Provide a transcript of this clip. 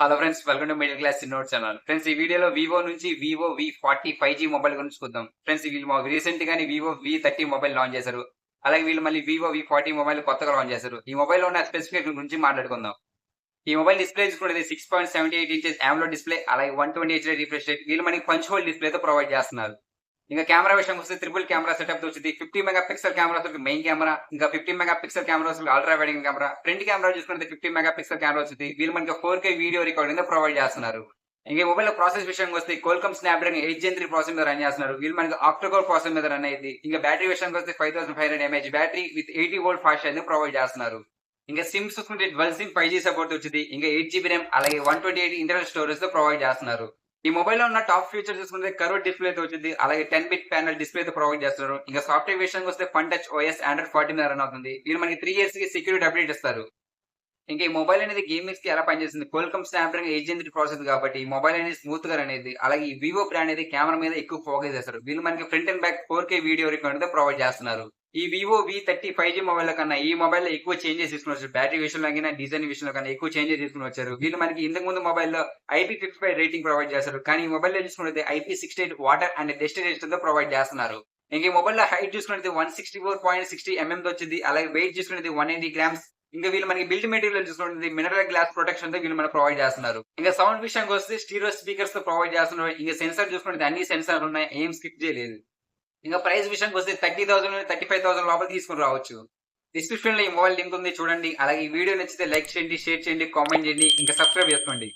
Hello friends, welcome to middle class note channel. Friends, ఈ వీడియోలో Vivo నుంచి Vivo V40 5G mobile గురించి చూద్దాం. ఫ్రెండ్స్, వీళ్ళు రీసెంట్ గానే వివో V30 మొబైల్ లాంచ్ చేశారు. అలాగే వీళ్ళు మళ్ళీ వివో V40 మొబైల్ కొత్తగా లాంచ్ చేశారు. ఈ మొబైల్ లో ఉన్న స్పెసిఫికేషన్ గురించి మాట్లాడుకుందాం. ఈ మొబైల్ డిస్ప్లే చూసుకుంటే 6.78 ఇంచెస్ AMOLED డిస్ప్లే, అలాగే 120 హెచ్డీ రిఫ్రెష్ రేట్. వీళ్ళు మనకి పంచ్ హోల్ డిస్ప్లే తో ప్రొవైడ్ చేస్తున్నారు. ఇంకా కెమెరా విషయానికి వస్తే ట్రిపుల్ కెమెరా సెటప్ తో వచ్చింది. 50 mega pixel camera main camera, ఇంకా 50 mega pixel camera ultra wide camera. Front camera చూసుకుంటే 50 మెగా పిక్సెల్ కెమెరా వచ్చింది. వీళ్ళు మనకి 4K వీడియో రికార్డింగ్ ప్రొవైడ్ చేస్తున్నారు. ఇంకా మొబైల్ లో ప్రాసెస్ విషయానికి వస్తే కోల్కమ్ స్నాప్డ్రాగన్ 8 Gen 3 ప్రాసెస్ మీద రన్ చేస్తున్నారు. వీళ్ళు మనకి ఆక్టోకోర్ ప్రాసెస్ మీద రన్ అయ్యింది. ఇంకా బ్యాటరీ విషయానికి వస్తే 5500 mAh battery with 80 volt fast charging provide చేస్తున్నారు. ఇంకా సిమ్స్ చూసుకుంటే డ్వల్ సిమ్ 5G సపోర్ట్ వచ్చింది. ఇంకా 8 GB ర్యామ్, అలాగే 128 ఇంటర్నల్ స్టోరేజ్ తో ప్రొవైడ్ చేస్తున్నారు. ఈ మొబైల్ లో ఉన్న టాప్ ఫీచర్ చూసుకుంటే కర్వ్ డిస్ప్లే తో వచ్చింది. అలాగే 10-bit ప్యానల్ డిస్ప్లే తో ప్రొవైడ్ చేస్తున్నారు. ఇంకా సాఫ్ట్వేర్ విషయానికి వస్తే ఫన్ టచ్ OS Android 14 మీద రన్ అవుతుంది. వీళ్ళు మనకి 3 years కి సెక్యూరిటీ అప్డేట్ ఇస్తారు. ఇంకా ఈ మొబైల్ అనేది గేమింగ్స్ కి ఎలా పనిచేస్తుంది, కోల్కమ్ స్నాప్డ్రాగన్ 8 Gen 3 ప్రాసెస్ కాబట్టి ఈ మొబైల్ అనేది స్మూత్ గా అనేది. అలాగే ఈ వివో బ్రాండ్ అనేది కెమెరా మీద ఎక్కువ ఫోకస్ చేస్తారు. వీళ్ళు మనకి front and back 4K video recording తో ప్రొవైడ్ చేస్తున్నారు. ఈ వివో V30 5G మొబైల్ కన్నా ఈ మొబైల్ లో ఎక్కువ చేంజెస్ తీసుకుని వచ్చారు. బ్యాటరీ విషయంలో కన్నా, డిజైన్ విషయంలో కన్నా ఎక్కువ చేంజెస్ తీసుకుని వచ్చారు. వీళ్ళు మనకి ఇంతకు ముందు మొబైల్లో IP55 రేటింగ్ ప్రొవైడ్ చేస్తారు. కానీ ఈ మొబైల్ లో చూసుకుంటే IP68 water and dust resistance తో ప్రొవైడ్ చేస్తున్నారు. ఇంక ఈ మొబైల్ లో హైట్ చూసుకుంటే 164.60 mm తో వచ్చింది. అలాగే వెయిట్ చూసుకుంటే 180 grams. ఇంకా వీళ్ళు మనకి బిల్డ్ మెటీరియల్ చూసుకుంటే మినరల్ గ్లాస్ ప్రొటెక్షన్ తో వీళ్ళు మనకు ప్రొవైడ్ చేస్తున్నారు. ఇంకా సౌండ్ విషయానికి వస్తే స్టీరియో స్పీకర్స్ తో ప్రొవైడ్ చేస్తున్నారు. ఇంకా సెన్సార్ చూసుకుంటే అన్ని సెన్సార్ ఉన్నాయి, ఏం స్కిప్ చేయలేదు. ఇంకా ప్రైస్ విషయానికి వస్తే 30,000 నుండి 35,000 లోపల తీసుకుని రావచ్చు. డిస్క్రిప్షన్ లో ఈ మొబైల్ లింక్ ఉంది, చూడండి. అలాగే ఈ వీడియో నచ్చితే లైక్ చేయండి, షేర్ చేయండి, కామెంట్ చేయండి, ఇంకా సబ్స్క్రైబ్ చేసుకోండి.